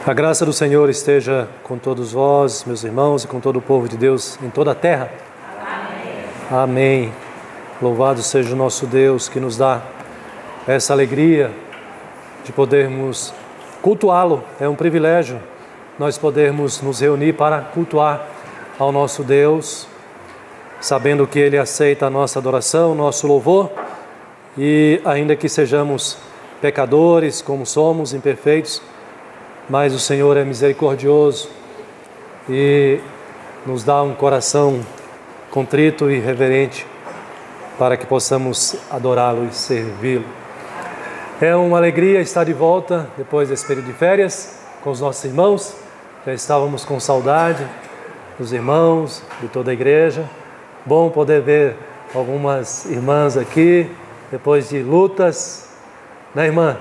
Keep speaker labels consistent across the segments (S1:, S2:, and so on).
S1: A graça do Senhor esteja com todos vós, meus irmãos, e com todo o povo de Deus em toda a terra.
S2: Amém.
S1: Amém. Louvado seja o nosso Deus que nos dá essa alegria de podermos cultuá-lo. É um privilégio nós podermos nos reunir para cultuar ao nosso Deus, sabendo que Ele aceita a nossa adoração, nosso louvor, e ainda que sejamos pecadores, como somos, imperfeitos, mas o Senhor é misericordioso e nos dá um coração contrito e reverente para que possamos adorá-lo e servi-lo. É uma alegria estar de volta depois desse período de férias com os nossos irmãos. Já estávamos com saudade dos irmãos, de toda a igreja. Bom poder ver algumas irmãs aqui depois de lutas, né, irmã?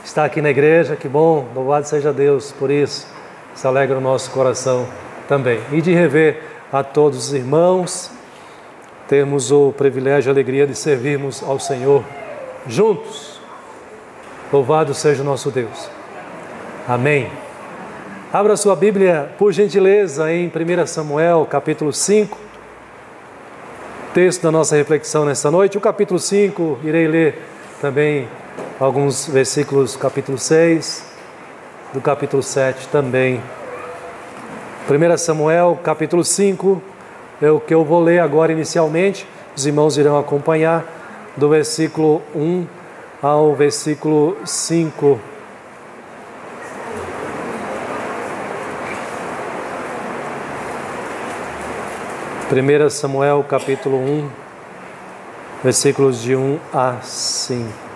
S1: Está aqui na igreja, que bom, louvado seja Deus por isso, isso alegra o nosso coração também. E de rever a todos os irmãos, temos o privilégio e a alegria de servirmos ao Senhor juntos. Louvado seja o nosso Deus. Amém. Abra sua Bíblia, por gentileza, em 1 Samuel, capítulo 5, texto da nossa reflexão nesta noite. O capítulo 5, irei ler também alguns versículos do capítulo 6, do capítulo 7 também. 1 Samuel, capítulo 5, é o que eu vou ler agora inicialmente. Os irmãos irão acompanhar do versículo 1 ao versículo 5. Primeira Samuel, capítulo 1, versículos de 1 a 5.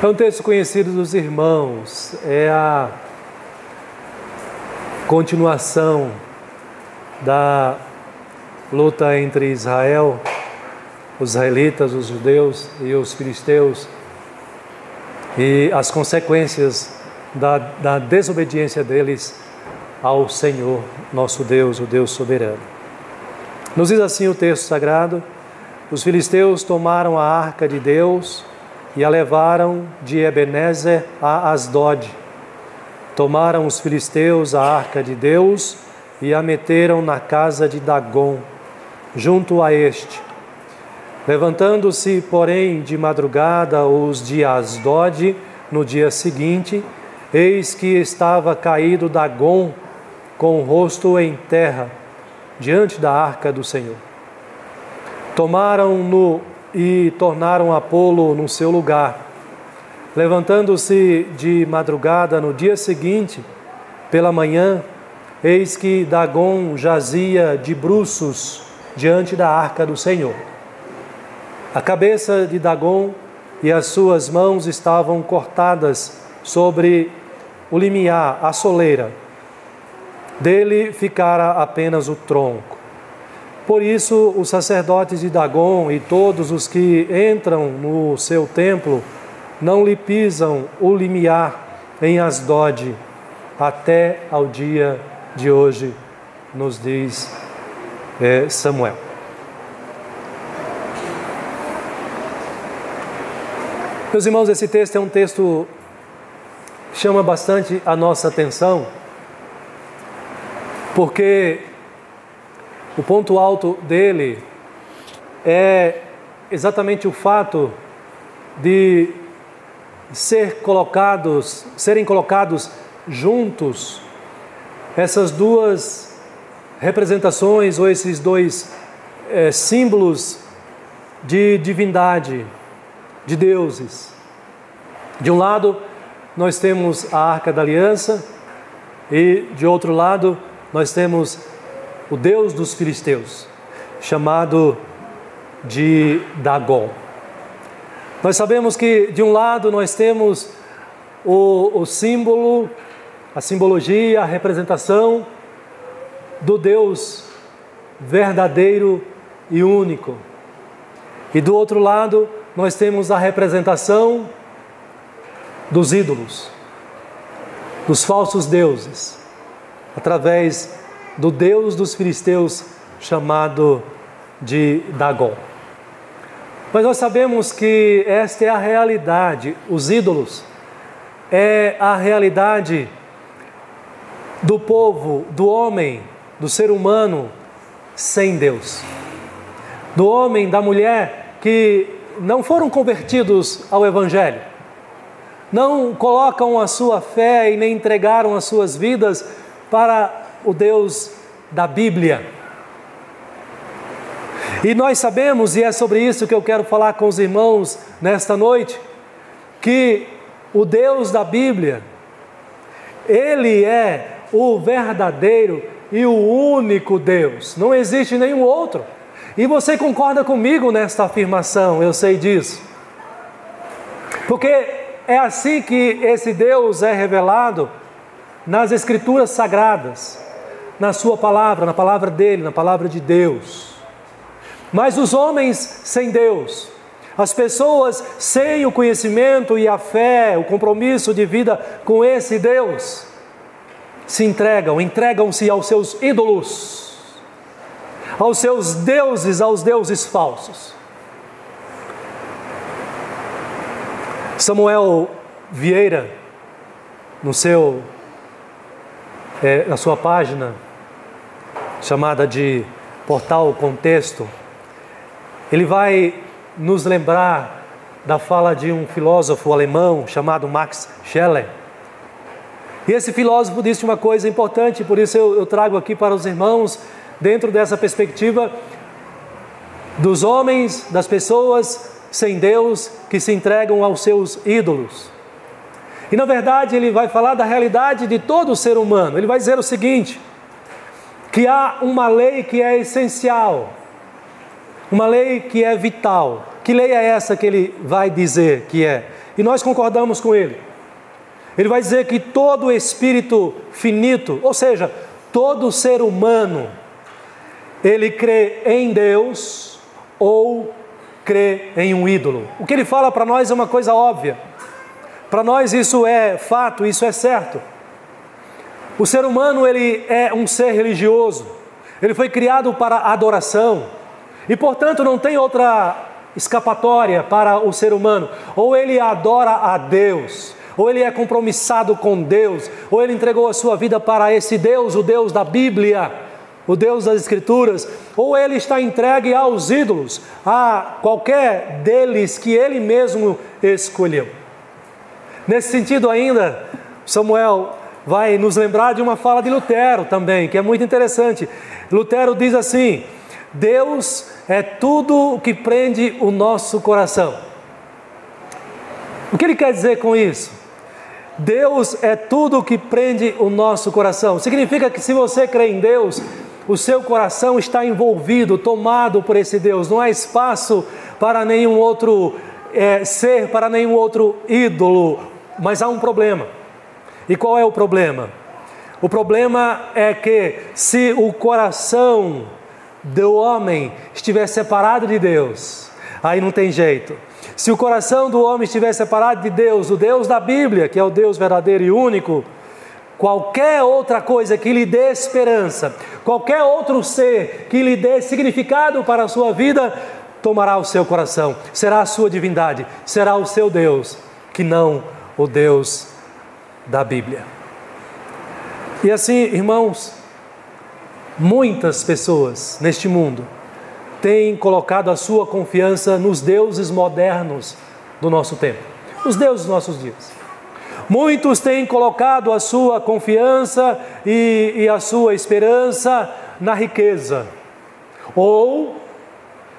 S1: É um texto conhecido dos irmãos, é a continuação da luta entre Israel, os israelitas, os judeus e os filisteus, e as consequências da desobediência deles ao Senhor, nosso Deus, o Deus soberano. Nos diz assim o texto sagrado: os filisteus tomaram a arca de Deus e a levaram de Ebenezer a Asdod. Tomaram os filisteus a arca de Deus e a meteram na casa de Dagom, junto a este. Levantando-se, porém, de madrugada os de Asdod, no dia seguinte, eis que estava caído Dagom com o rosto em terra, diante da arca do Senhor. Tomaram-no e tornaram a pô-lo no seu lugar. Levantando-se de madrugada no dia seguinte, pela manhã, eis que Dagom jazia de bruços diante da arca do Senhor. A cabeça de Dagom e as suas mãos estavam cortadas sobre o limiar, a soleira. Dele ficara apenas o tronco. Por isso, os sacerdotes de Dagom e todos os que entram no seu templo não lhe pisam o limiar em Asdod até ao dia de hoje, nos diz Samuel. Meus irmãos, esse texto é um texto que chama bastante a nossa atenção, porque o ponto alto dele é exatamente o fato de serem colocados juntos essas duas representações ou esses dois símbolos de divindade, de deuses. De um lado, nós temos a Arca da Aliança e, de outro lado, nós temos o Deus dos filisteus, chamado de Dagom. Nós sabemos que, de um lado, nós temos o símbolo, a simbologia, a representação do Deus verdadeiro e único. E, do outro lado, nós temos a representação dos ídolos, dos falsos deuses, através do Deus dos filisteus chamado de Dagon. Mas nós sabemos que esta é a realidade, os ídolos, é a realidade do povo, do homem, do ser humano sem Deus. Do homem, da mulher que não foram convertidos ao Evangelho. Não colocam a sua fé e nem entregaram as suas vidas para o Deus da Bíblia. E nós sabemos, e é sobre isso que eu quero falar com os irmãos nesta noite, que o Deus da Bíblia, Ele é o verdadeiro e o único Deus. Não existe nenhum outro. E você concorda comigo nesta afirmação, eu sei disso. Porque é assim que esse Deus é revelado nas Escrituras Sagradas, na sua palavra, na palavra dele, na palavra de Deus. Mas os homens sem Deus, as pessoas sem o conhecimento e a fé, o compromisso de vida com esse Deus, entregam-se aos seus ídolos, aos seus deuses, aos deuses falsos. Samuel Vieira, na sua página chamada de Portal Contexto, ele vai nos lembrar da fala de um filósofo alemão chamado Max Scheler. E esse filósofo disse uma coisa importante, por isso eu trago aqui para os irmãos, dentro dessa perspectiva dos homens, das pessoas sem Deus, que se entregam aos seus ídolos. E na verdade ele vai falar da realidade de todo ser humano. Ele vai dizer o seguinte, que há uma lei que é essencial, uma lei que é vital. Que lei é essa que ele vai dizer que é? E nós concordamos com ele. Ele vai dizer que todo espírito finito, ou seja, todo ser humano, ele crê em Deus ou crê em um ídolo. O que ele fala para nós é uma coisa óbvia. Para nós isso é fato, isso é certo. O ser humano, ele é um ser religioso. Ele foi criado para adoração. E, portanto, não tem outra escapatória para o ser humano. Ou ele adora a Deus, ou ele é compromissado com Deus, ou ele entregou a sua vida para esse Deus, o Deus da Bíblia, o Deus das Escrituras, ou ele está entregue aos ídolos, a qualquer deles que ele mesmo escolheu. Nesse sentido ainda, Samuel vai nos lembrar de uma fala de Lutero também, que é muito interessante. Lutero diz assim: Deus é tudo o que prende o nosso coração. O que ele quer dizer com isso? Deus é tudo o que prende o nosso coração. Significa que se você crê em Deus, o seu coração está envolvido, tomado por esse Deus. Não há espaço para nenhum outro ser, para nenhum outro ídolo. Mas há um problema. E qual é o problema? O problema é que se o coração do homem estiver separado de Deus, aí não tem jeito. Se o coração do homem estiver separado de Deus, o Deus da Bíblia, que é o Deus verdadeiro e único, qualquer outra coisa que lhe dê esperança, qualquer outro ser que lhe dê significado para a sua vida, tomará o seu coração, será a sua divindade, será o seu Deus, que não o Deus da Bíblia. E assim, irmãos, muitas pessoas neste mundo têm colocado a sua confiança nos deuses modernos do nosso tempo, os deuses dos nossos dias. Muitos têm colocado a sua confiança e a sua esperança na riqueza, ou,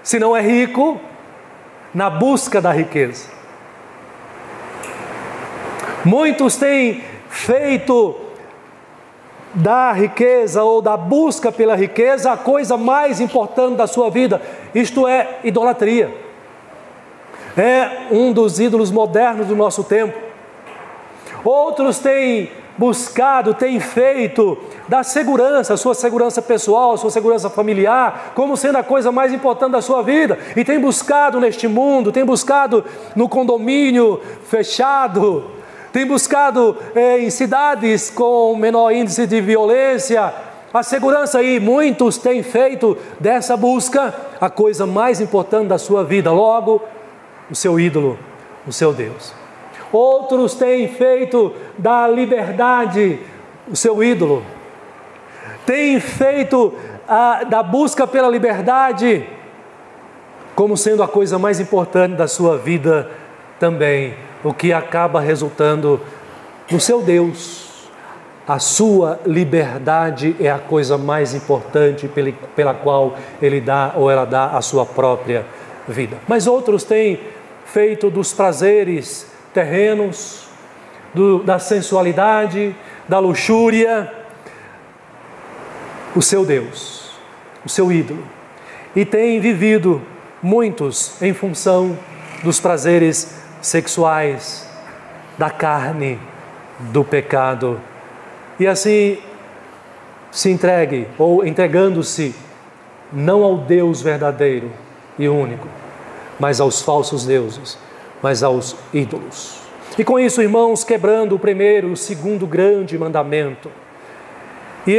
S1: se não é rico, na busca da riqueza. Muitos têm feito da riqueza ou da busca pela riqueza a coisa mais importante da sua vida. Isto é idolatria. É um dos ídolos modernos do nosso tempo. Outros têm buscado, têm feito da segurança, a sua segurança pessoal, a sua segurança familiar, como sendo a coisa mais importante da sua vida. E têm buscado neste mundo, têm buscado no condomínio fechado, tem buscado em cidades com menor índice de violência a segurança, e muitos têm feito dessa busca a coisa mais importante da sua vida, logo, o seu ídolo, o seu Deus. Outros têm feito da liberdade o seu ídolo, têm feito da busca pela liberdade como sendo a coisa mais importante da sua vida também, o que acaba resultando no seu Deus. A sua liberdade é a coisa mais importante pela qual ele dá ou ela dá a sua própria vida. Mas outros têm feito dos prazeres terrenos, da sensualidade, da luxúria, o seu Deus, o seu ídolo. E têm vivido, muitos, em função dos prazeres sexuais, da carne, do pecado. E assim se entregue, ou entregando-se, não ao Deus verdadeiro e único, mas aos falsos deuses, mas aos ídolos. E com isso, irmãos, quebrando o primeiro e o segundo grande mandamento. E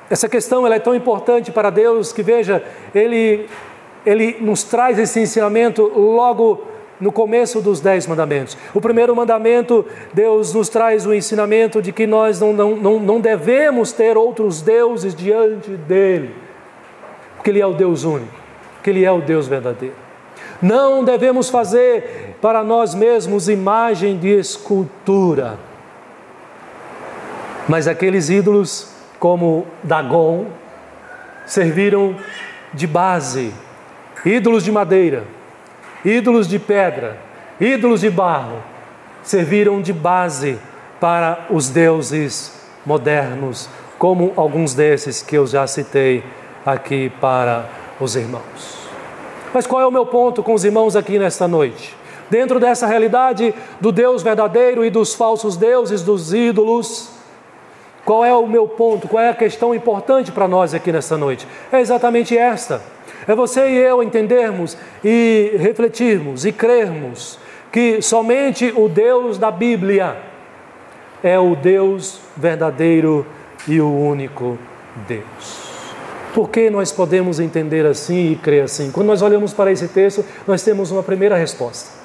S1: essa questão ela é tão importante para Deus que, veja, Ele nos traz esse ensinamento logo no começo dos 10 mandamentos. O primeiro mandamento, Deus nos traz o ensinamento de que nós não devemos ter outros deuses diante dEle, porque Ele é o Deus único, porque Ele é o Deus verdadeiro. Não devemos fazer para nós mesmos imagem de escultura, mas aqueles ídolos como Dagon serviram de base, ídolos de madeira, ídolos de pedra, ídolos de barro, serviram de base para os deuses modernos, como alguns desses que eu já citei aqui para os irmãos. Mas qual é o meu ponto com os irmãos aqui nesta noite? Dentro dessa realidade do Deus verdadeiro e dos falsos deuses, dos ídolos, qual é o meu ponto? Qual é a questão importante para nós aqui nesta noite? É exatamente esta. É você e eu entendermos e refletirmos e crermos que somente o Deus da Bíblia é o Deus verdadeiro e o único Deus. Por que nós podemos entender assim e crer assim? Quando nós olhamos para esse texto, nós temos uma primeira resposta.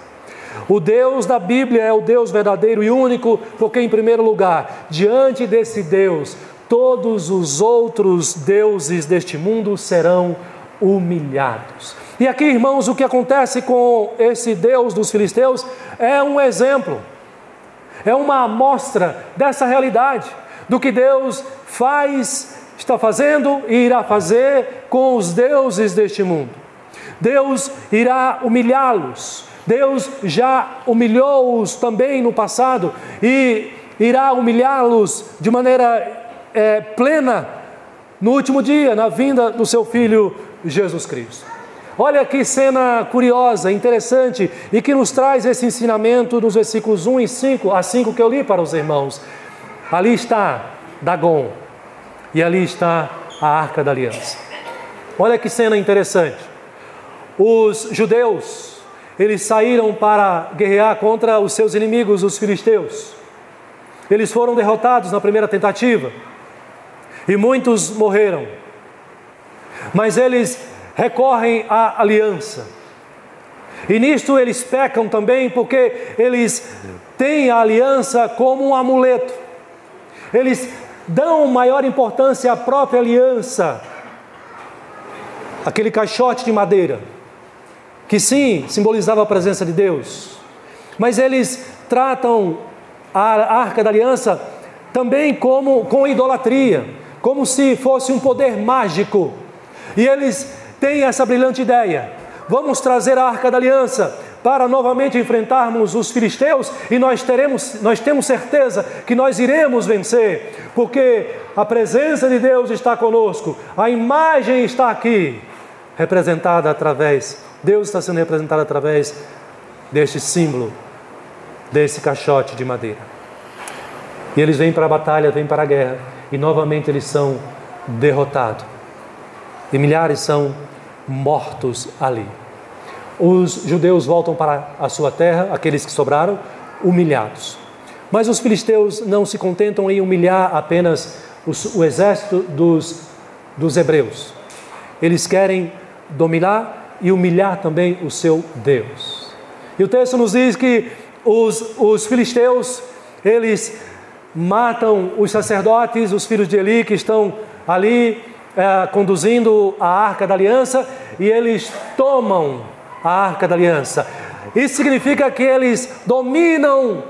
S1: O Deus da Bíblia é o Deus verdadeiro e único, porque, em primeiro lugar, diante desse Deus, todos os outros deuses deste mundo serão humilhados. E aqui, irmãos, o que acontece com esse Deus dos filisteus é um exemplo, é uma amostra dessa realidade, do que Deus faz, está fazendo e irá fazer com os deuses deste mundo. Deus irá humilhá-los. Deus já humilhou-os também no passado e irá humilhá-los de maneira plena no último dia, na vinda do seu Filho Jesus Cristo. Olha que cena curiosa, interessante e que nos traz esse ensinamento nos versículos 1 e 5, a 5 que eu li para os irmãos. Ali está Dagon e ali está a Arca da Aliança. Olha que cena interessante. Os judeus, eles saíram para guerrear contra os seus inimigos, os filisteus. Eles foram derrotados na primeira tentativa e muitos morreram. Mas eles recorrem à aliança. E nisto eles pecam também porque eles têm a aliança como um amuleto. Eles dão maior importância à própria aliança, aquele caixote de madeira, que sim, simbolizava a presença de Deus, mas eles tratam a Arca da Aliança também com idolatria, como se fosse um poder mágico, e eles têm essa brilhante ideia: vamos trazer a Arca da Aliança para novamente enfrentarmos os filisteus, e nós temos certeza que nós iremos vencer, porque a presença de Deus está conosco, a imagem está aqui, representada através, Deus está sendo representado através deste símbolo, desse caixote de madeira. E eles vêm para a batalha, vêm para a guerra, e novamente eles são derrotados. E milhares são mortos ali. Os judeus voltam para a sua terra, aqueles que sobraram, humilhados. Mas os filisteus não se contentam em humilhar apenas o exército dos hebreus. Eles querem dominar e humilhar também o seu Deus. E o texto nos diz que os filisteus, eles matam os sacerdotes, os filhos de Eli, que estão ali conduzindo a Arca da Aliança, e eles tomam a Arca da Aliança. Isso significa que eles dominam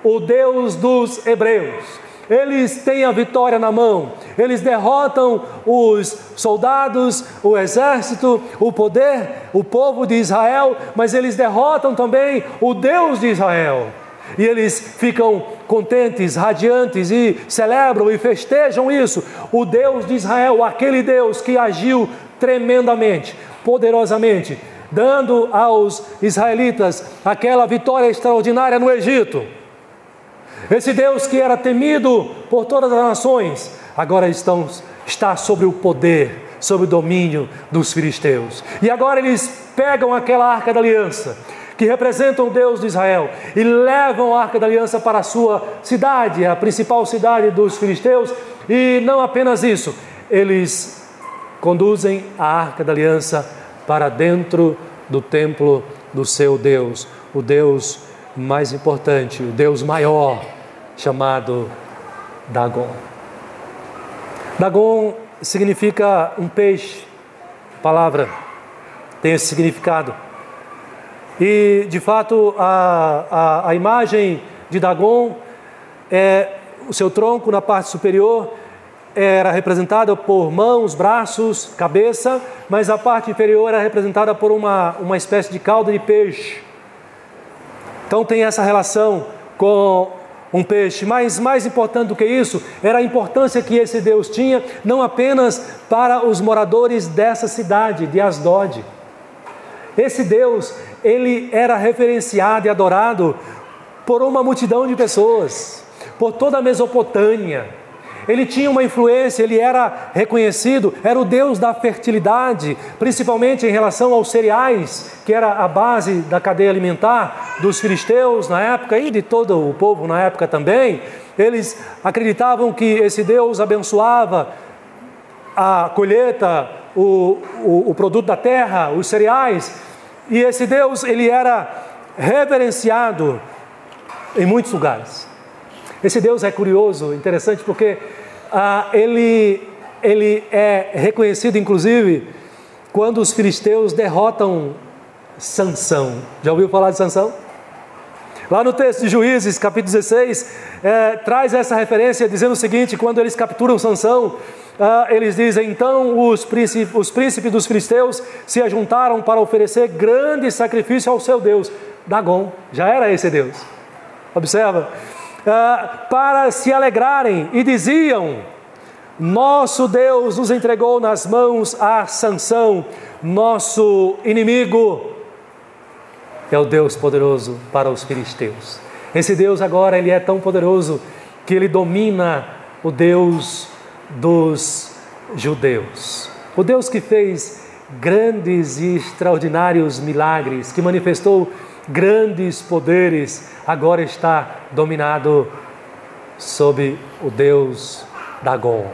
S1: o Deus dos hebreus. Eles têm a vitória na mão. Eles derrotam os soldados, o exército, o poder, o povo de Israel, mas eles derrotam também o Deus de Israel. E eles ficam contentes, radiantes e celebram e festejam isso. O Deus de Israel, aquele Deus que agiu tremendamente, poderosamente, dando aos israelitas aquela vitória extraordinária no Egito. Esse Deus que era temido por todas as nações, agora está sobre o poder, sobre o domínio dos filisteus. E agora eles pegam aquela Arca da Aliança, que representam o Deus de Israel, e levam a Arca da Aliança para a sua cidade, a principal cidade dos filisteus. E não apenas isso, eles conduzem a Arca da Aliança para dentro do templo do seu Deus, o Deus mais importante, o Deus maior, chamado Dagon. Dagon significa um peixe, a palavra tem esse significado. E, de fato, a imagem de Dagon, o seu tronco na parte superior era representada por mãos, braços, cabeça, mas a parte inferior era representada por uma espécie de cauda de peixe. Então tem essa relação com um peixe, mas mais importante do que isso, era a importância que esse Deus tinha, não apenas para os moradores dessa cidade, de Asdod. Esse Deus, ele era reverenciado e adorado por uma multidão de pessoas, por toda a Mesopotâmia. Ele tinha uma influência, ele era reconhecido, era o Deus da fertilidade, principalmente em relação aos cereais, que era a base da cadeia alimentar dos filisteus na época e de todo o povo na época também. Eles acreditavam que esse Deus abençoava a colheita, o produto da terra, os cereais, e esse Deus, ele era reverenciado em muitos lugares. Esse Deus é curioso, interessante, porque ele é reconhecido, inclusive, quando os filisteus derrotam Sansão. Já ouviu falar de Sansão? Lá no texto de Juízes, capítulo 16, traz essa referência dizendo o seguinte: quando eles capturam Sansão, eles dizem: então os príncipes dos filisteus se ajuntaram para oferecer grande sacrifício ao seu Deus. Dagon, já era esse Deus. Observa. Para se alegrarem, e diziam: nosso Deus nos entregou nas mãos a Sansão, nosso inimigo. É o Deus poderoso para os filisteus. Esse Deus agora, ele é tão poderoso que ele domina o Deus dos judeus. O Deus que fez grandes e extraordinários milagres, que manifestou grandes poderes, agora está dominado sob o Deus Dagon,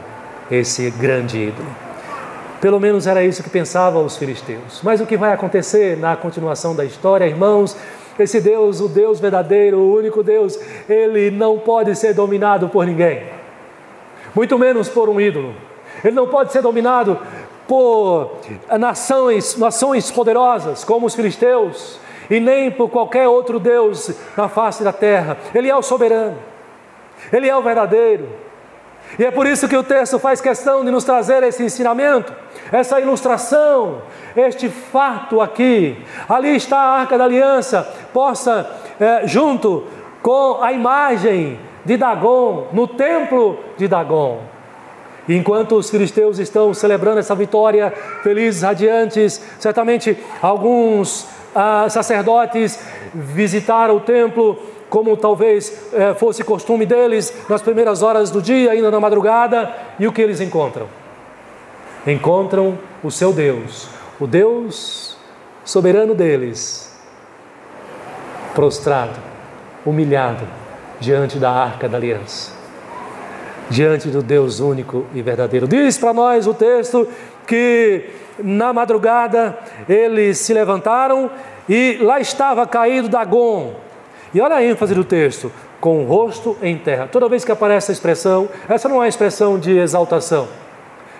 S1: esse grande ídolo. Pelo menos era isso que pensavam os filisteus. Mas o que vai acontecer na continuação da história, irmãos? Esse Deus, o Deus verdadeiro, o único Deus, ele não pode ser dominado por ninguém, muito menos por um ídolo. Ele não pode ser dominado por nações poderosas como os filisteus, e nem por qualquer outro Deus na face da terra. Ele é o soberano, ele é o verdadeiro. E é por isso que o texto faz questão de nos trazer esse ensinamento, essa ilustração, este fato aqui. Ali está a Arca da Aliança, posta junto com a imagem de Dagon, no templo de Dagon. E enquanto os filisteus estão celebrando essa vitória, felizes, radiantes, certamente alguns sacerdotes visitaram o templo, como talvez fosse costume deles, nas primeiras horas do dia, ainda na madrugada. E o que eles encontram? Encontram o seu Deus, o Deus soberano deles, prostrado, humilhado, diante da Arca da Aliança, diante do Deus único e verdadeiro. Diz para nós o texto que na madrugada eles se levantaram e lá estava caído Dagon. E olha a ênfase do texto, com o rosto em terra. Toda vez que aparece essa expressão, essa não é uma expressão de exaltação,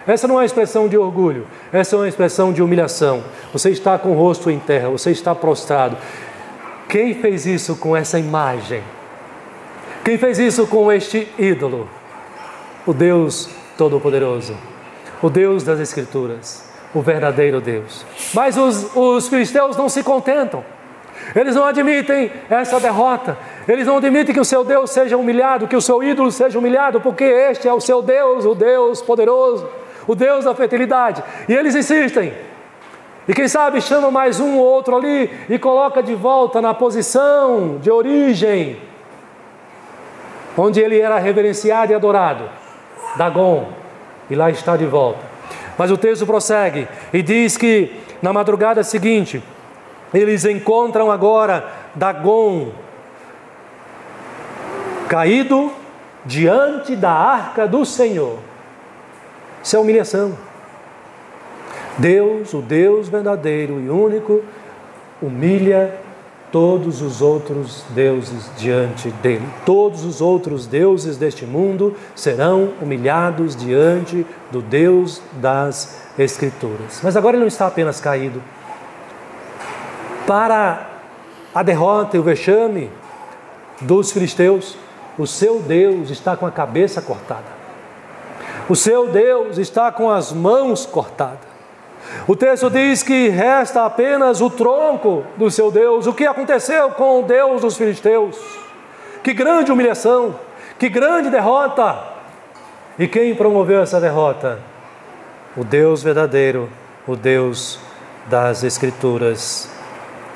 S1: essa não é uma expressão de orgulho, essa é uma expressão de humilhação. Você está com o rosto em terra, você está prostrado. Quem fez isso com essa imagem? Quem fez isso com este ídolo? O Deus Todo-Poderoso, o Deus das Escrituras, o verdadeiro Deus. Mas os filisteus não se contentam. Eles não admitem essa derrota. Eles não admitem que o seu Deus seja humilhado, que o seu ídolo seja humilhado, porque este é o seu Deus, o Deus poderoso, o Deus da fertilidade. E eles insistem. E quem sabe chama mais um ou outro ali e coloca de volta na posição de origem, onde ele era reverenciado e adorado, Dagon. E lá está de volta. Mas o texto prossegue e diz que na madrugada seguinte, eles encontram agora Dagon caído diante da arca do Senhor. Isso é humilhação. Deus, o Deus verdadeiro e único, humilha todos os outros deuses diante dele. Todos os outros deuses deste mundo serão humilhados diante do Deus das Escrituras. Mas agora ele não está apenas caído. Para a derrota e o vexame dos filisteus, o seu Deus está com a cabeça cortada. O seu Deus está com as mãos cortadas. O texto diz que resta apenas o tronco do seu Deus. O que aconteceu com o Deus dos filisteus? Que grande humilhação, que grande derrota! E quem promoveu essa derrota? O Deus verdadeiro, o Deus das Escrituras,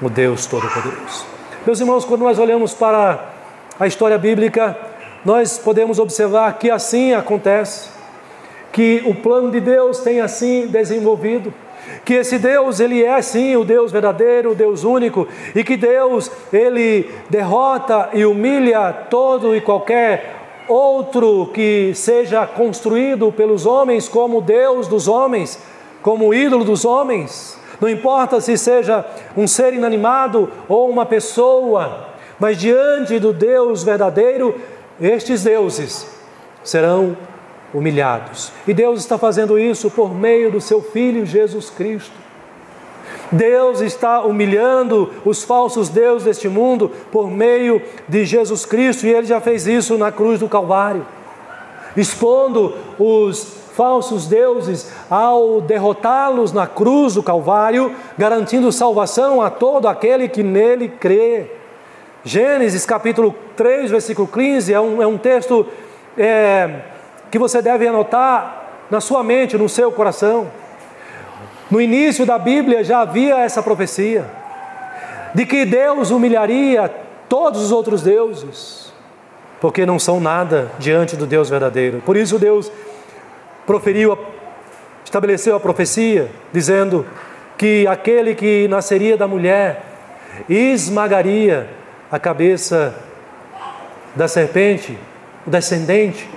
S1: o Deus Todo-Poderoso. Meus irmãos, quando nós olhamos para a história bíblica, nós podemos observar que assim acontece, que o plano de Deus tem assim desenvolvido, que esse Deus, ele é sim o Deus verdadeiro, o Deus único, e que Deus, ele derrota e humilha todo e qualquer outro que seja construído pelos homens como Deus dos homens, como ídolo dos homens. Não importa se seja um ser inanimado ou uma pessoa, mas diante do Deus verdadeiro, estes deuses serão humilhados. E Deus está fazendo isso por meio do seu Filho Jesus Cristo. Deus está humilhando os falsos deuses deste mundo por meio de Jesus Cristo, e Ele já fez isso na cruz do Calvário, expondo os falsos deuses ao derrotá-los na cruz do Calvário, garantindo salvação a todo aquele que nele crê. Gênesis capítulo 3, versículo 15, é um texto que você deve anotar na sua mente, no seu coração. No início da Bíblia já havia essa profecia, de que Deus humilharia todos os outros deuses, porque não são nada diante do Deus verdadeiro. Por isso Deus estabeleceu a profecia, dizendo que aquele que nasceria da mulher esmagaria a cabeça da serpente, o descendente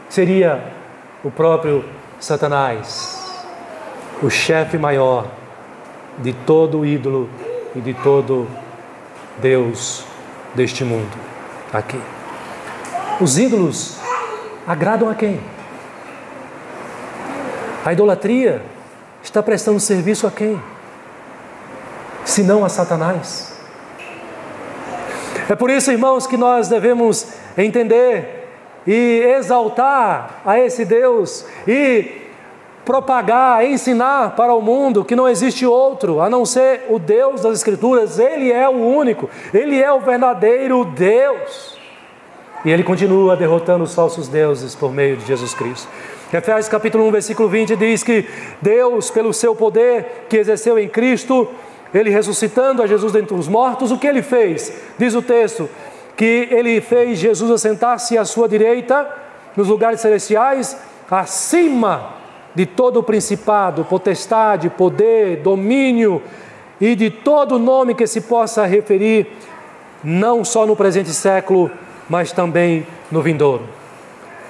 S1: seria o próprio Satanás, o chefe maior de todo ídolo e de todo Deus deste mundo aqui. Os ídolos agradam a quem? A idolatria está prestando serviço a quem? Se não a Satanás. É por isso, irmãos, que nós devemos entender e exaltar a esse Deus e propagar, ensinar para o mundo que não existe outro a não ser o Deus das Escrituras. Ele é o único, Ele é o verdadeiro Deus. E Ele continua derrotando os falsos deuses por meio de Jesus Cristo. Efésios capítulo 1, versículo 20 diz que Deus, pelo seu poder que exerceu em Cristo, Ele ressuscitando a Jesus dentre os mortos, o que Ele fez? Diz o texto, que Ele fez Jesus assentar-se à sua direita, nos lugares celestiais, acima de todo o principado, potestade, poder, domínio e de todo nome que se possa referir, não só no presente século, mas também no vindouro.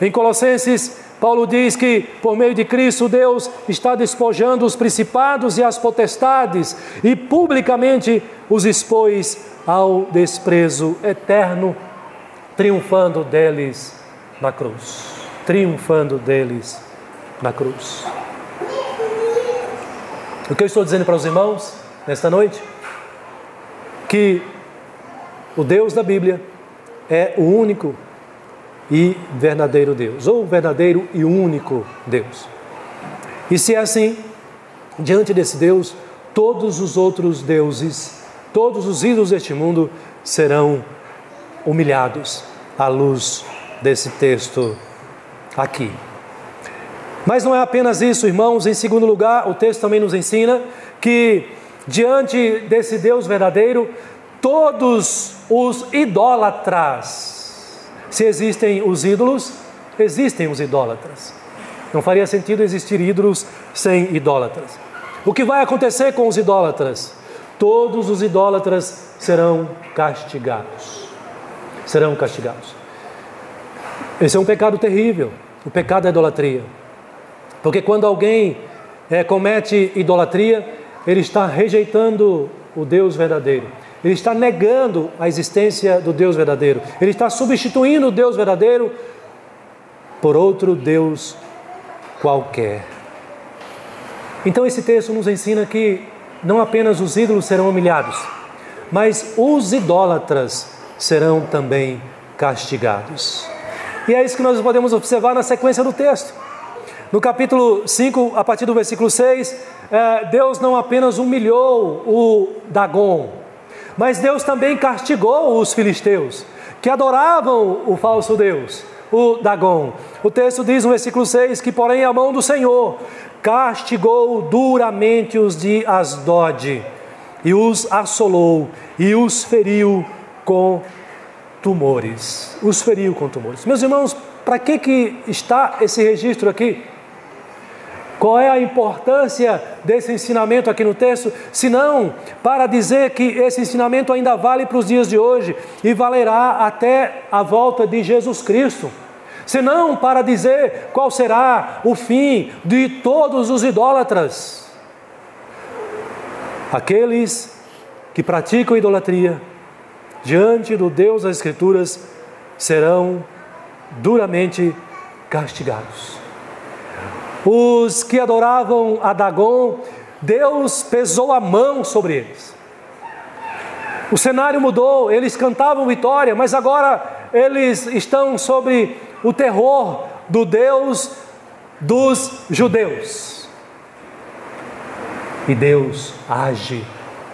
S1: Em Colossenses Paulo diz que por meio de Cristo Deus está despojando os principados e as potestades e publicamente os expôs ao desprezo eterno, triunfando deles na cruz. Triunfando deles na cruz. O que eu estou dizendo para os irmãos nesta noite? Que o Deus da Bíblia é o único e verdadeiro Deus, ou verdadeiro e único Deus. E se é assim, diante desse Deus, todos os outros deuses, todos os ídolos deste mundo serão humilhados à luz desse texto aqui. Mas não é apenas isso, irmãos. Em segundo lugar, o texto também nos ensina que diante desse Deus verdadeiro, todos os idólatras, se existem os ídolos, existem os idólatras. Não faria sentido existir ídolos sem idólatras. O que vai acontecer com os idólatras? Todos os idólatras serão castigados. Serão castigados. Esse é um pecado terrível, o pecado da idolatria. Porque quando alguém comete idolatria, ele está rejeitando o Deus verdadeiro. Ele está negando a existência do Deus verdadeiro. Ele está substituindo o Deus verdadeiro por outro Deus qualquer. Então esse texto nos ensina que não apenas os ídolos serão humilhados, mas os idólatras serão também castigados. E é isso que nós podemos observar na sequência do texto. No capítulo 5, a partir do versículo 6, Deus não apenas humilhou o Dagon, mas Deus também castigou os filisteus, que adoravam o falso Deus, o Dagon. O texto diz no versículo 6 que, porém, a mão do Senhor castigou duramente os de Asdod, e os assolou, e os feriu com tumores. Os feriu com tumores. Meus irmãos, para que está esse registro aqui? Qual é a importância desse ensinamento aqui no texto? Senão para dizer que esse ensinamento ainda vale para os dias de hoje e valerá até a volta de Jesus Cristo. Senão para dizer qual será o fim de todos os idólatras. Aqueles que praticam idolatria diante do Deus das Escrituras serão duramente castigados. Os que adoravam a Dagon, Deus pesou a mão sobre eles. O cenário mudou, eles cantavam vitória, mas agora eles estão sob o terror do Deus dos judeus. E Deus age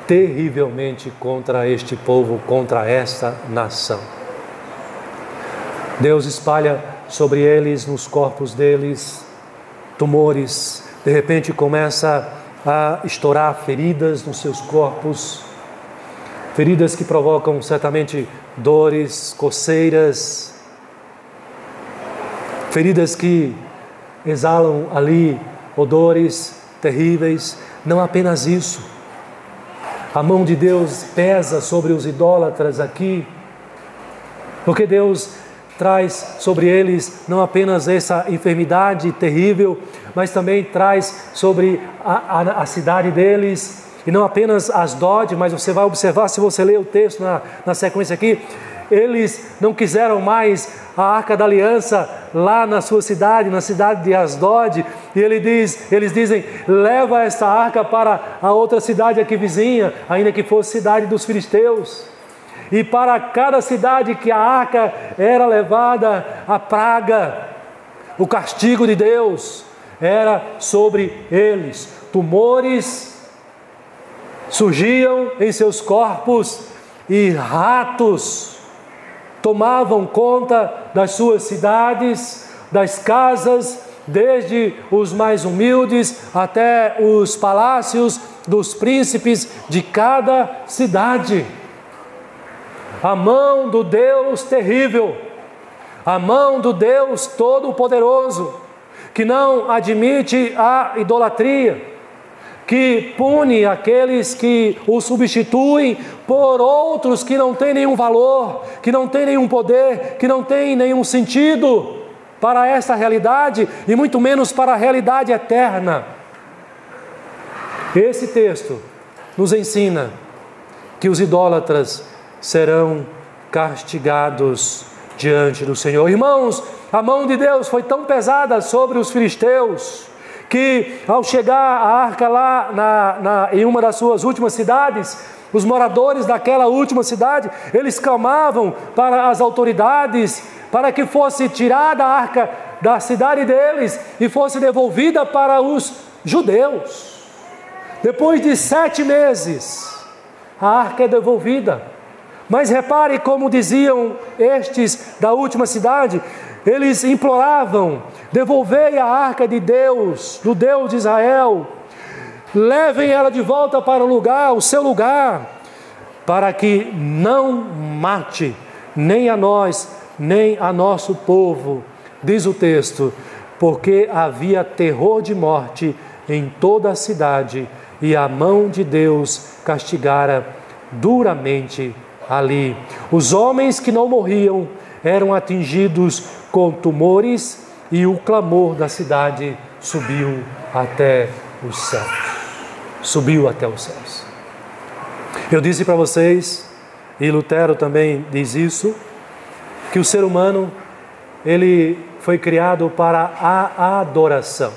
S1: terrivelmente contra este povo, contra esta nação. Deus espalha sobre eles, nos corpos deles, tumores. De repente começa a estourar feridas nos seus corpos, feridas que provocam certamente dores, coceiras, feridas que exalam ali odores terríveis. Não apenas isso, a mão de Deus pesa sobre os idólatras aqui, porque Deus traz sobre eles não apenas essa enfermidade terrível, mas também traz sobre a cidade deles, e não apenas Asdod, mas você vai observar, se você ler o texto na sequência aqui, eles não quiseram mais a Arca da Aliança lá na sua cidade, na cidade de Asdod, e eles dizem, leva esta arca para a outra cidade aqui vizinha, ainda que fosse cidade dos filisteus. E para cada cidade que a arca era levada, a praga, o castigo de Deus era sobre eles. Tumores surgiam em seus corpos e ratos tomavam conta das suas cidades, das casas, desde os mais humildes até os palácios dos príncipes de cada cidade. A mão do Deus terrível, a mão do Deus todo-poderoso, que não admite a idolatria, que pune aqueles que o substituem por outros que não têm nenhum valor, que não têm nenhum poder, que não têm nenhum sentido. para esta realidade e muito menos para a realidade eterna. Esse texto nos ensina que os idólatras serão castigados diante do Senhor. Irmãos, a mão de Deus foi tão pesada sobre os filisteus que, ao chegar a arca lá em uma das suas últimas cidades, os moradores daquela última cidade, eles clamavam para as autoridades para que fosse tirada a arca da cidade deles e fosse devolvida para os judeus. Depois de 7 meses, a arca é devolvida. Mas repare como diziam estes da última cidade, eles imploravam: devolvei a arca de Deus, do Deus de Israel, levem ela de volta para o seu lugar, para que não mate nem a nós, nem a nosso povo, diz o texto, porque havia terror de morte em toda a cidade, e a mão de Deus castigara duramente ali. Os homens que não morriam eram atingidos com tumores, e o clamor da cidade subiu até os céus. Subiu até os céus. Eu disse para vocês, e Lutero também diz isso, que o ser humano, ele foi criado para a adoração.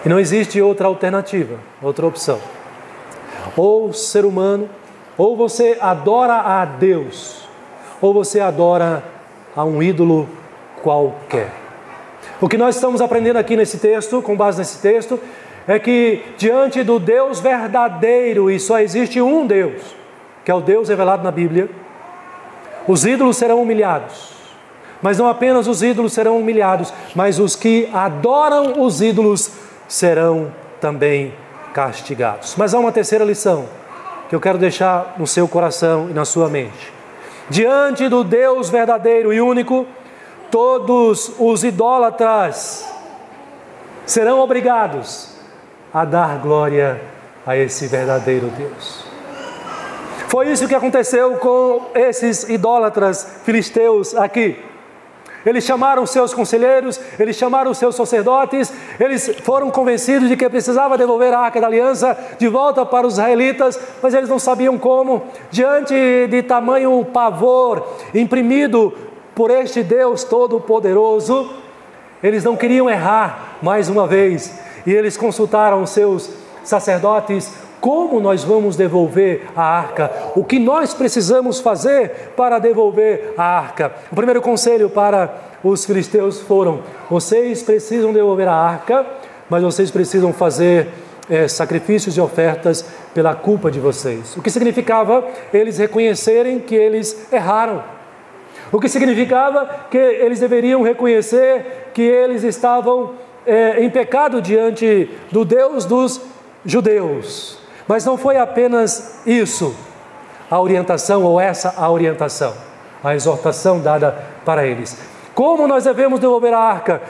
S1: E não existe outra alternativa, outra opção. Ou ser humano, ou você adora a Deus, ou você adora a um ídolo qualquer. O que nós estamos aprendendo aqui nesse texto, com base nesse texto, é que diante do Deus verdadeiro, e só existe um Deus, que é o Deus revelado na Bíblia, os ídolos serão humilhados. Mas não apenas os ídolos serão humilhados, mas os que adoram os ídolos serão também castigados. Mas há uma terceira lição que eu quero deixar no seu coração e na sua mente. Diante do Deus verdadeiro e único, todos os idólatras serão obrigados a dar glória a esse verdadeiro Deus. Foi isso que aconteceu com esses idólatras filisteus aqui. Eles chamaram seus conselheiros, eles chamaram seus sacerdotes, eles foram convencidos de que precisava devolver a Arca da Aliança de volta para os israelitas, mas eles não sabiam como. Diante de tamanho pavor imprimido por este Deus Todo-Poderoso, eles não queriam errar mais uma vez, e eles consultaram seus sacerdotes: como nós vamos devolver a arca? O que nós precisamos fazer para devolver a arca? O primeiro conselho para os filisteus foram: vocês precisam devolver a arca, mas vocês precisam fazer sacrifícios e ofertas pela culpa de vocês. O que significava eles reconhecerem que eles erraram. O que significava que eles deveriam reconhecer que eles estavam em pecado diante do Deus dos judeus. Mas não foi apenas isso, a orientação, ou essa a orientação, a exortação dada para eles. Como nós devemos devolver a arca?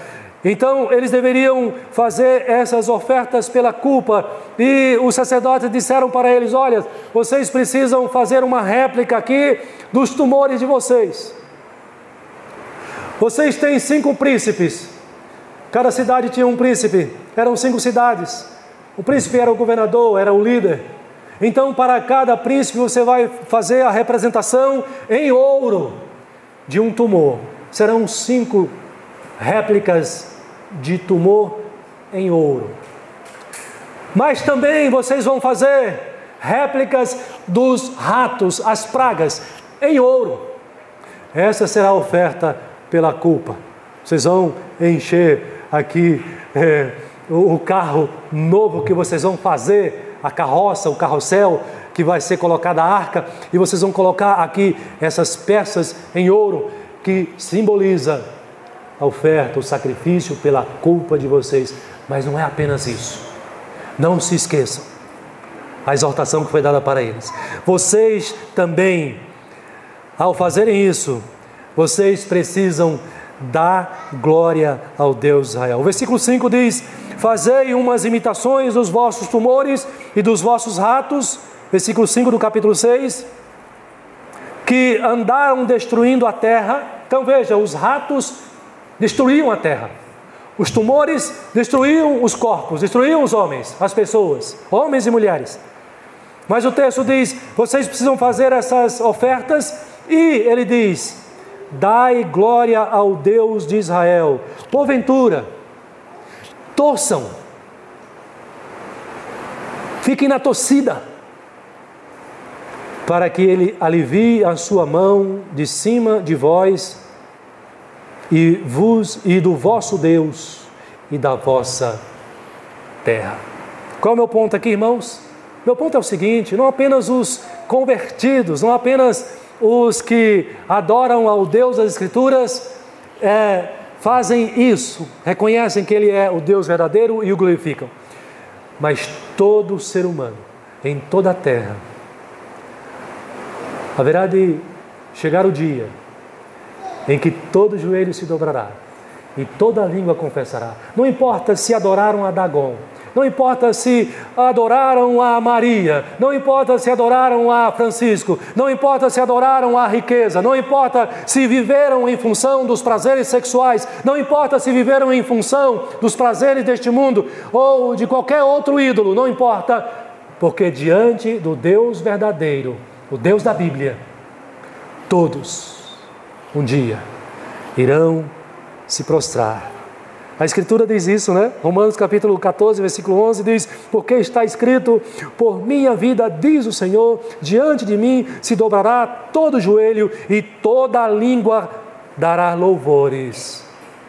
S1: Então, eles deveriam fazer essas ofertas pela culpa, e os sacerdotes disseram para eles: olha, vocês precisam fazer uma réplica aqui dos tumores de vocês. Vocês têm 5 príncipes, cada cidade tinha um príncipe, eram 5 cidades. O príncipe era o governador, era o líder. Então, para cada príncipe, você vai fazer a representação em ouro de um tumor. Serão 5 réplicas de tumor em ouro. Mas também vocês vão fazer réplicas dos ratos, as pragas, em ouro. Essa será a oferta pela culpa. Vocês vão encher aqui o carro novo que vocês vão fazer, a carroça, o carrossel que vai ser colocada a arca, e vocês vão colocar aqui essas peças em ouro que simboliza a oferta, o sacrifício pela culpa de vocês. Mas não é apenas isso. Não se esqueçam a exortação que foi dada para eles. Vocês também, ao fazerem isso, vocês precisam dar glória ao Deus de Israel. O versículo 5 diz: fazei umas imitações dos vossos tumores e dos vossos ratos, versículo 5 do capítulo 6, que andaram destruindo a terra. Então veja, os ratos destruíam a terra. Os tumores destruíam os corpos, destruíam os homens, as pessoas, homens e mulheres. Mas o texto diz, vocês precisam fazer essas ofertas, e ele diz, dai glória ao Deus de Israel. Porventura, torçam, fiquem na torcida, para que ele alivie a sua mão de cima de vós, e do vosso Deus e da vossa terra. Qual é o meu ponto aqui, irmãos? Meu ponto é o seguinte, não apenas os convertidos, não apenas os que adoram ao Deus das Escrituras fazem isso, reconhecem que Ele é o Deus verdadeiro e o glorificam, mas todo ser humano, em toda a terra, haverá de chegar o dia em que todo joelho se dobrará e toda língua confessará. Não importa se adoraram a Dagon, não importa se adoraram a Maria, não importa se adoraram a Francisco, não importa se adoraram a riqueza, não importa se viveram em função dos prazeres sexuais, não importa se viveram em função dos prazeres deste mundo ou de qualquer outro ídolo, não importa, porque diante do Deus verdadeiro, o Deus da Bíblia, todos um dia irão se prostrar. A Escritura diz isso, né? Romanos capítulo 14, versículo 11 diz, porque está escrito, por minha vida, diz o Senhor, diante de mim se dobrará todo joelho e toda língua dará louvores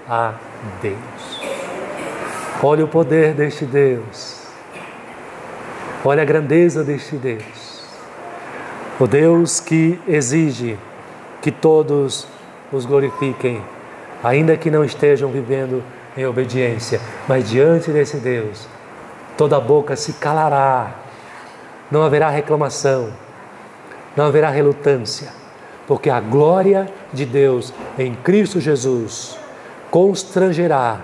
S1: a Deus. Olha o poder deste Deus. Olha a grandeza deste Deus. O Deus que exige que todos os glorifiquem, ainda que não estejam vivendo em obediência, mas diante desse Deus, toda boca se calará, não haverá reclamação, não haverá relutância, porque a glória de Deus em Cristo Jesus constrangerá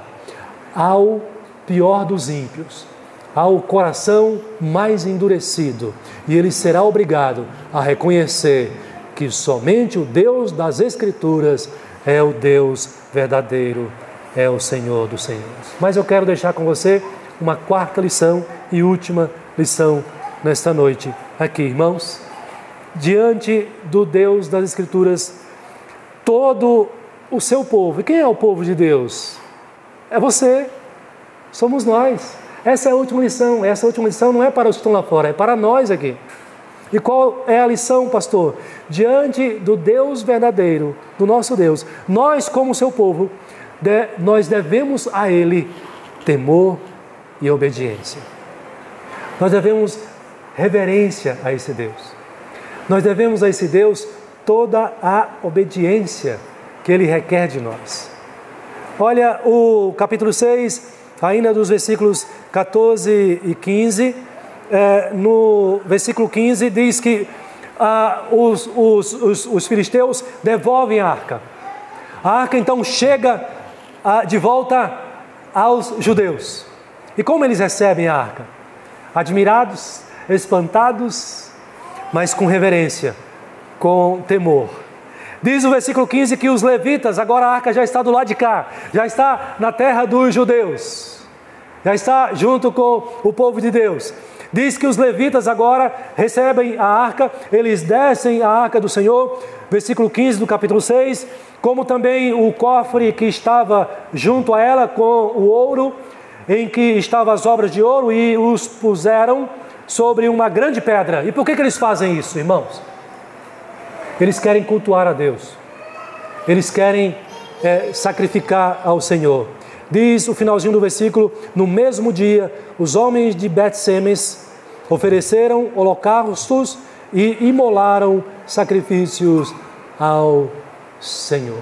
S1: ao pior dos ímpios, ao coração mais endurecido, e ele será obrigado a reconhecer que somente o Deus das Escrituras é o Deus verdadeiro, é o Senhor dos Senhores. Mas eu quero deixar com você uma quarta lição e última lição nesta noite aqui, irmãos. Diante do Deus das Escrituras, todo o seu povo, e quem é o povo de Deus? É você, somos nós. Essa é a última lição. Essa última lição não é para os que estão lá fora, é para nós aqui. E qual é a lição, pastor? Diante do Deus verdadeiro, do nosso Deus, nós como seu povo, nós devemos a Ele temor e obediência. Nós devemos reverência a esse Deus. Nós devemos a esse Deus toda a obediência que Ele requer de nós. Olha o capítulo 6, ainda dos versículos 14 e 15, no versículo 15 diz que os filisteus devolvem a arca. A arca então chega de volta aos judeus. E como eles recebem a arca? Admirados, espantados, mas com reverência, com temor. Diz o versículo 15 que os levitas, agora a arca já está do lado de cá, já está na terra dos judeus, já está junto com o povo de Deus. Diz que os levitas agora recebem a arca, eles descem a arca do Senhor, versículo 15 do capítulo 6, como também o cofre que estava junto a ela com o ouro, em que estavam as obras de ouro, e os puseram sobre uma grande pedra. E por que eles fazem isso, irmãos? Eles querem cultuar a Deus, eles querem sacrificar ao Senhor. Diz o finalzinho do versículo, no mesmo dia, os homens de Bet-Semes ofereceram holocaustos e imolaram sacrifícios ao Senhor.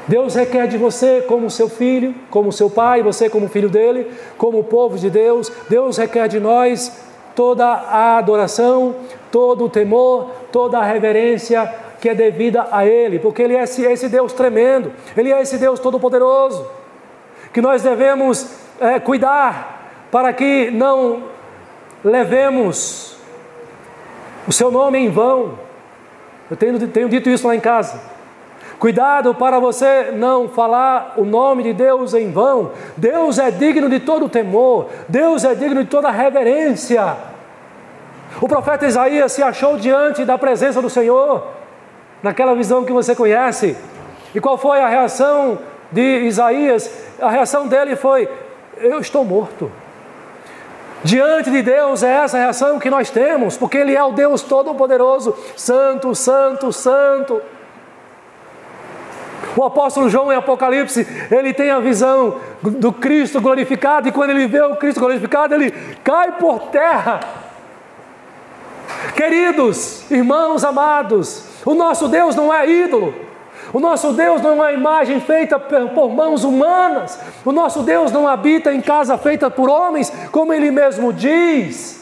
S1: Deus requer de você como seu filho, como seu pai, você como filho dele, como povo de Deus. Deus requer de nós toda a adoração, todo o temor, toda a reverência que é devida a Ele, porque Ele é esse Deus tremendo, Ele é esse Deus todo-poderoso, que nós devemos cuidar para que não levemos o seu nome em vão. Eu tenho dito isso lá em casa. Cuidado para você não falar o nome de Deus em vão. Deus é digno de todo temor. Deus é digno de toda reverência. O profeta Isaías se achou diante da presença do Senhor, naquela visão que você conhece. E qual foi a reação de Isaías? A reação dele foi: eu estou morto. Diante de Deus é essa reação que nós temos, porque Ele é o Deus Todo-Poderoso, Santo, Santo, Santo. O apóstolo João em Apocalipse, ele tem a visão do Cristo glorificado, e quando ele vê o Cristo glorificado, ele cai por terra. Queridos, irmãos amados, o nosso Deus não é ídolo. O nosso Deus não é imagem feita por mãos humanas. O nosso Deus não habita em casa feita por homens, como Ele mesmo diz.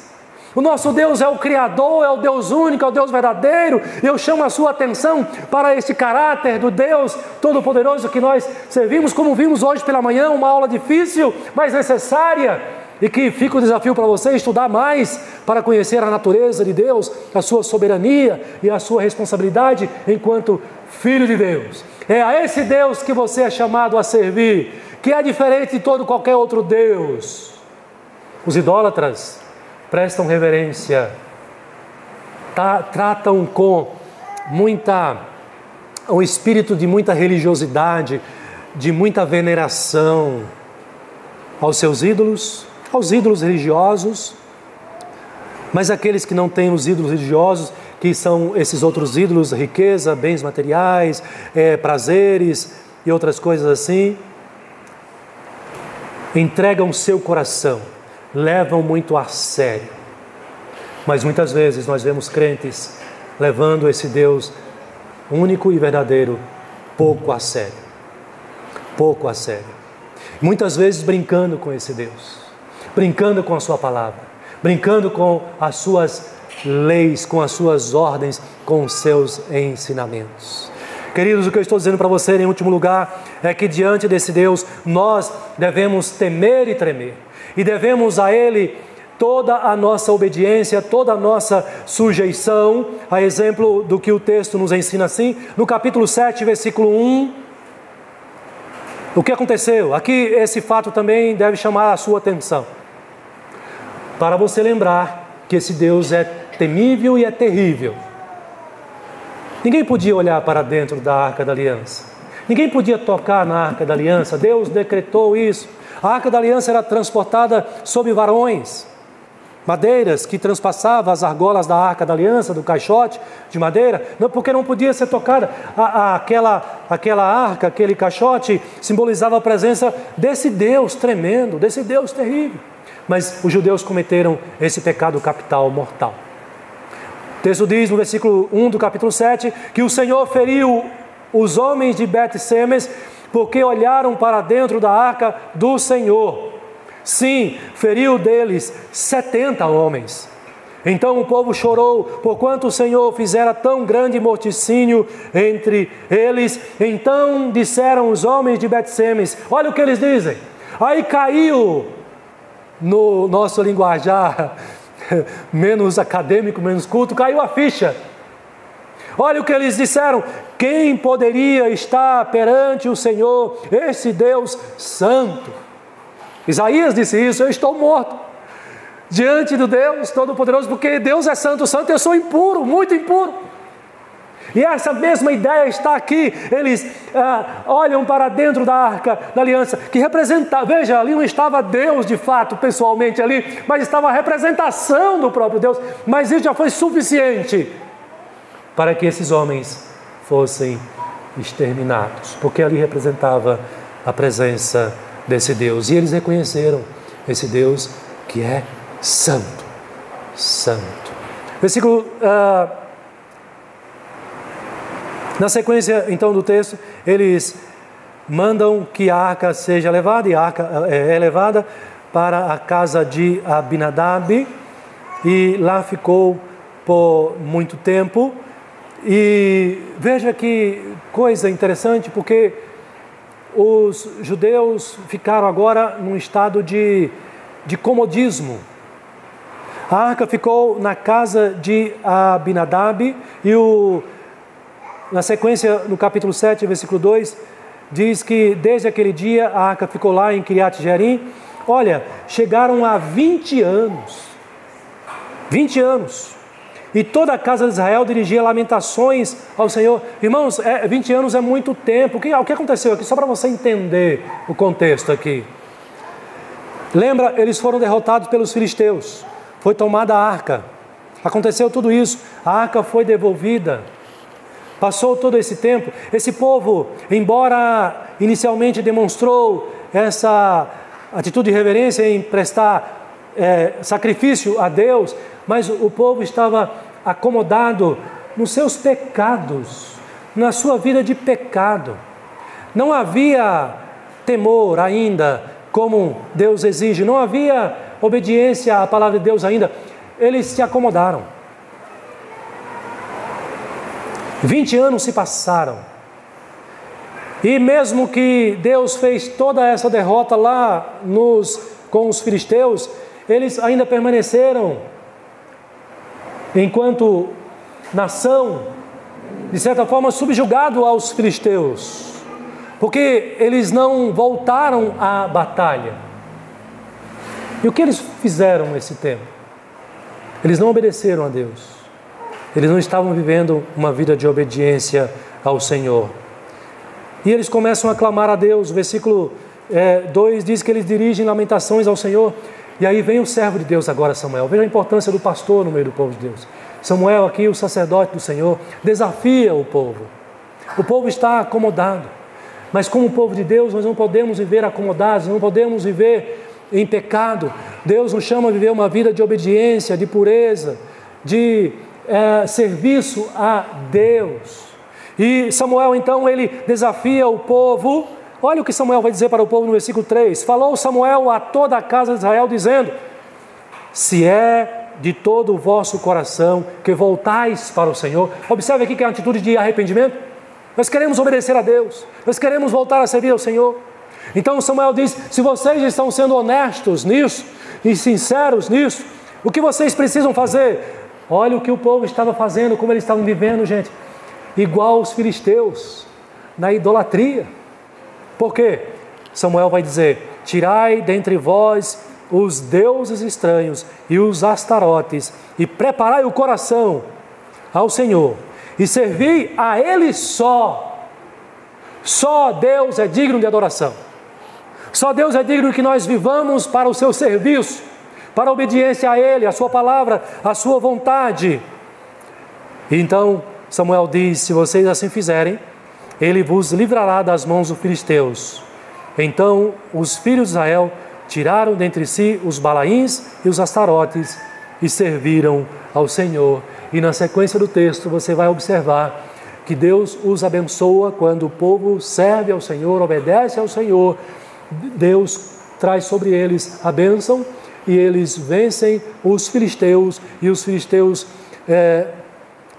S1: O nosso Deus é o Criador, é o Deus único, é o Deus verdadeiro. Eu chamo a sua atenção para este caráter do Deus Todo-Poderoso que nós servimos, como vimos hoje pela manhã, uma aula difícil, mas necessária, e que fica o desafio para você estudar mais para conhecer a natureza de Deus, a sua soberania e a sua responsabilidade enquanto filho de Deus. É a esse Deus que você é chamado a servir, que é diferente de todo qualquer outro Deus. Os idólatras prestam reverência, tratam com um espírito de muita religiosidade, de muita veneração aos seus ídolos, aos ídolos religiosos. Mas aqueles que não têm os ídolos religiosos, que são esses outros ídolos, riqueza, bens materiais, prazeres e outras coisas assim, entregam seu coração, levam muito a sério. Mas muitas vezes nós vemos crentes levando esse Deus único e verdadeiro pouco a sério. Pouco a sério. Muitas vezes brincando com esse Deus, brincando com a sua palavra, brincando com as suas leis, com as suas ordens, com os seus ensinamentos. Queridos, o que eu estou dizendo para você em último lugar é que diante desse Deus nós devemos temer e tremer, e devemos a Ele toda a nossa obediência, toda a nossa sujeição, a exemplo do que o texto nos ensina assim, no capítulo 7, versículo 1. O que aconteceu? Aqui esse fato também deve chamar a sua atenção, para você lembrar que esse Deus é temível e é terrível. Ninguém podia olhar para dentro da Arca da Aliança. Ninguém podia tocar na Arca da Aliança. Deus decretou isso. A Arca da Aliança era transportada sobre varões, madeiras que transpassavam as argolas da Arca da Aliança, do caixote de madeira, porque não podia ser tocada. Aquela arca, aquele caixote, simbolizava a presença desse Deus tremendo, desse Deus terrível. Mas os judeus cometeram esse pecado capital, mortal. O texto diz no versículo 1 do capítulo 7 que o Senhor feriu os homens de Bet-Semes porque olharam para dentro da arca do Senhor. Sim, feriu deles 70 homens. Então o povo chorou, porquanto o Senhor fizera tão grande morticínio entre eles. Então disseram os homens de Bet-Semes, olha o que eles dizem. Aí caiu, no nosso linguajar menos acadêmico, menos culto, caiu a ficha. Olha o que eles disseram: quem poderia estar perante o Senhor, esse Deus santo? Isaías disse isso: eu estou morto diante do Deus Todo-Poderoso, porque Deus é santo, santo, eu sou impuro, muito impuro. E essa mesma ideia está aqui. Eles olham para dentro da Arca da Aliança, que representa, veja, ali não estava Deus de fato, pessoalmente ali, mas estava a representação do próprio Deus. Mas isso já foi suficiente para que esses homens fossem exterminados, porque ali representava a presença desse Deus. E eles reconheceram esse Deus que é santo, santo. Versículo... Na sequência, então, do texto, eles mandam que a arca seja levada, e a arca é levada para a casa de Abinadab, e lá ficou por muito tempo. E veja que coisa interessante, porque os judeus ficaram agora num estado de comodismo. A arca ficou na casa de Abinadab, e na sequência, no capítulo 7, versículo 2, diz que desde aquele dia a arca ficou lá em Kiriat Jearim. Olha, chegaram a 20 anos. 20 anos. E toda a casa de Israel dirigia lamentações ao Senhor. Irmãos, 20 anos é muito tempo. O que aconteceu aqui? Só para você entender o contexto aqui. Lembra, eles foram derrotados pelos filisteus. Foi tomada a arca. Aconteceu tudo isso. A arca foi devolvida. Passou todo esse tempo. Esse povo, embora inicialmente demonstrou essa atitude de reverência em prestar sacrifício a Deus, mas o povo estava acomodado nos seus pecados, na sua vida de pecado. Não havia temor ainda, como Deus exige, não havia obediência à palavra de Deus ainda. Eles se acomodaram. 20 anos se passaram. E mesmo que Deus fez toda essa derrota lá com os filisteus, eles ainda permaneceram enquanto nação, de certa forma, subjugado aos filisteus, porque eles não voltaram à batalha. E o que eles fizeram nesse tempo? Eles não obedeceram a Deus. Eles não estavam vivendo uma vida de obediência ao Senhor. E eles começam a clamar a Deus. O versículo 2 diz que eles dirigem lamentações ao Senhor. E aí vem o servo de Deus agora, Samuel. Veja a importância do pastor no meio do povo de Deus. Samuel aqui, o sacerdote do Senhor, desafia o povo. O povo está acomodado. Mas como povo de Deus, nós não podemos viver acomodados, não podemos viver em pecado. Deus nos chama a viver uma vida de obediência, de pureza, de serviço a Deus. E Samuel, então, ele desafia o povo. Olha o que Samuel vai dizer para o povo no versículo 3. Falou Samuel a toda a casa de Israel, dizendo: se é de todo o vosso coração que voltais para o Senhor. Observe aqui que é uma atitude de arrependimento. Nós queremos obedecer a Deus. Nós queremos voltar a servir ao Senhor. Então Samuel diz: se vocês estão sendo honestos nisso e sinceros nisso, o que vocês precisam fazer? Olha o que o povo estava fazendo, como eles estavam vivendo, gente. Igual os filisteus, na idolatria. Por quê? Samuel vai dizer: tirai dentre vós os deuses estranhos e os astarotes, e preparai o coração ao Senhor, e servi a Ele só. Só Deus é digno de adoração. Só Deus é digno que nós vivamos para o seu serviço, para a obediência a Ele, a sua palavra, a sua vontade. E então Samuel diz: se vocês assim fizerem, Ele vos livrará das mãos dos filisteus. Então os filhos de Israel tiraram dentre si os Balaíns e os Astarotes e serviram ao Senhor. E na sequência do texto você vai observar que Deus os abençoa quando o povo serve ao Senhor, obedece ao Senhor. Deus traz sobre eles a bênção e eles vencem os filisteus. E os filisteus,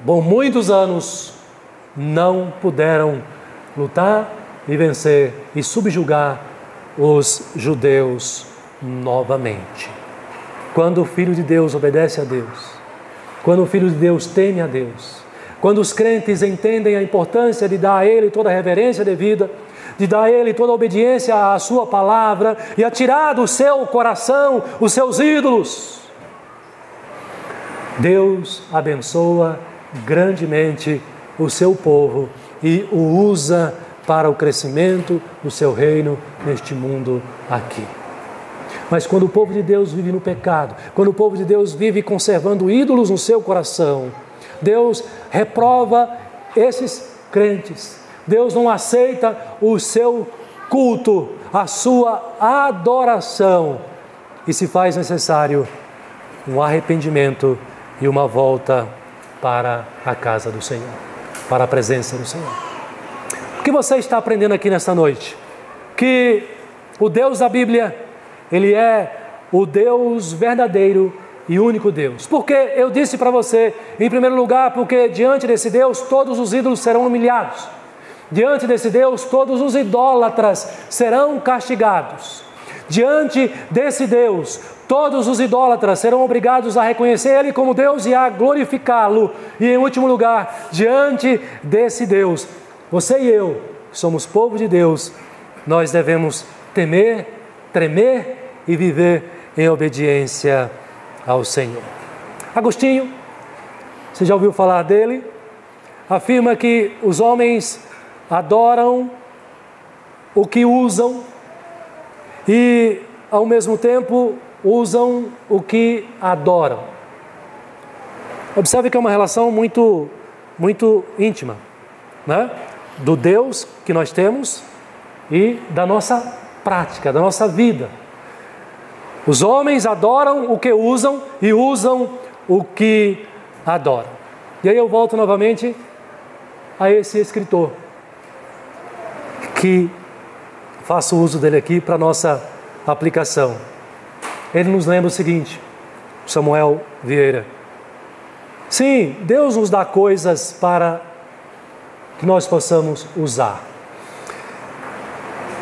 S1: por muitos anos, não puderam lutar e vencer e subjugar os judeus novamente. Quando o Filho de Deus obedece a Deus, quando o Filho de Deus teme a Deus, quando os crentes entendem a importância de dar a Ele toda a reverência devida, de dar a Ele toda a obediência à sua palavra e a tirar do seu coração os seus ídolos, Deus abençoa grandemente o seu povo e o usa para o crescimento do seu reino neste mundo aqui. Mas quando o povo de Deus vive no pecado, quando o povo de Deus vive conservando ídolos no seu coração, Deus reprova esses crentes. Deus não aceita o seu culto, a sua adoração, e se faz necessário um arrependimento e uma volta para a casa do Senhor, para a presença do Senhor. O que você está aprendendo aqui nesta noite? Que o Deus da Bíblia, Ele é o Deus verdadeiro e único Deus. Porque eu disse para você, em primeiro lugar, porque diante desse Deus todos os ídolos serão humilhados. Diante desse Deus todos os idólatras serão castigados. Diante desse Deus, todos os idólatras serão obrigados a reconhecer Ele como Deus e a glorificá-lo. E em último lugar, diante desse Deus, você e eu, que somos povo de Deus, nós devemos temer, tremer e viver em obediência ao Senhor. Agostinho, você já ouviu falar dele? Afirma que os homens adoram o que usam e, ao mesmo tempo, usam o que adoram. Observe que é uma relação muito íntima, né? Do Deus que nós temos e da nossa prática, da nossa vida. Os homens adoram o que usam e usam o que adoram. E aí eu volto novamente a esse escritor, que faço uso dele aqui para nossa aplicação. Ele nos lembra o seguinte, Samuel Vieira: sim, Deus nos dá coisas para que nós possamos usar,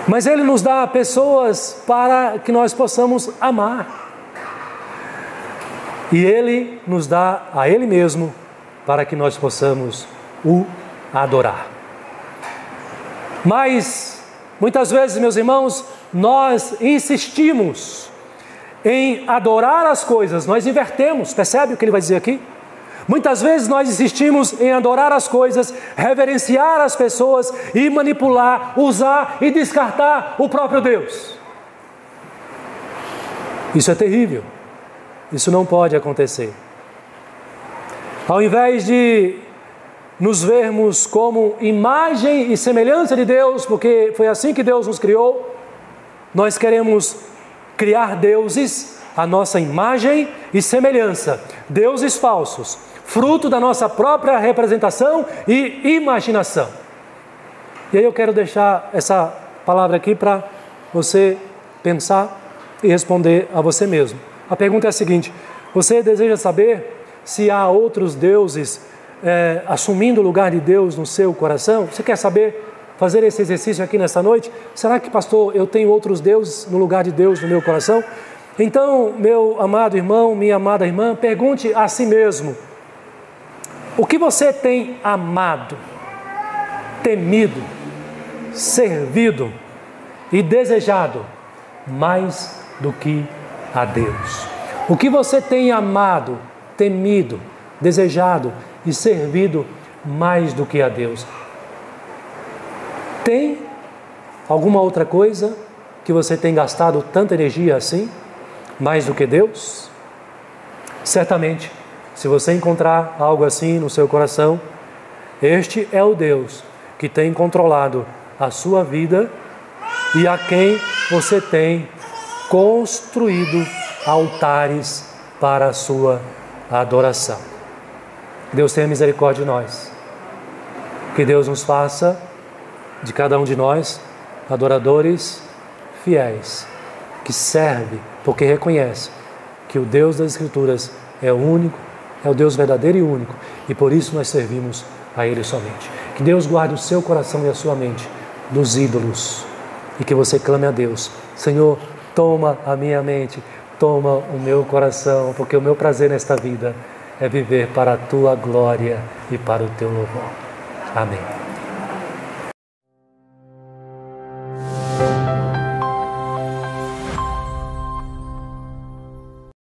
S1: mas Ele nos dá pessoas para que nós possamos amar, e Ele nos dá a Ele mesmo para que nós possamos o adorar. Mas muitas vezes, meus irmãos, nós insistimos em adorar as coisas, nós invertemos, percebe o que ele vai dizer aqui? Muitas vezes nós insistimos em adorar as coisas, reverenciar as pessoas e manipular, usar e descartar o próprio Deus. Isso é terrível, isso não pode acontecer. Ao invés de nos vermos como imagem e semelhança de Deus, porque foi assim que Deus nos criou, nós queremos criar deuses à nossa imagem e semelhança, deuses falsos, fruto da nossa própria representação e imaginação. E aí eu quero deixar essa palavra aqui para você pensar e responder a você mesmo. A pergunta é a seguinte: você deseja saber se há outros deuses assumindo o lugar de Deus no seu coração? Você quer saber, fazer esse exercício aqui nesta noite? Será que, pastor, eu tenho outros deuses no lugar de Deus no meu coração? Então, meu amado irmão, minha amada irmã, pergunte a si mesmo: o que você tem amado, temido, servido e desejado mais do que a Deus? O que você tem amado, temido, desejado e servido mais do que a Deus? Tem alguma outra coisa que você tem gastado tanta energia assim, mais do que Deus? Certamente, se você encontrar algo assim no seu coração, este é o Deus que tem controlado a sua vida e a quem você tem construído altares para a sua adoração. Deus tenha misericórdia de nós. Que Deus nos faça, de cada um de nós, adoradores fiéis, que serve porque reconhece que o Deus das Escrituras é o único, é o Deus verdadeiro e único, e por isso nós servimos a Ele somente. Que Deus guarde o seu coração e a sua mente dos ídolos, e que você clame a Deus: Senhor, toma a minha mente, toma o meu coração, porque o meu prazer nesta vida é viver para a Tua glória e para o Teu louvor. Amém.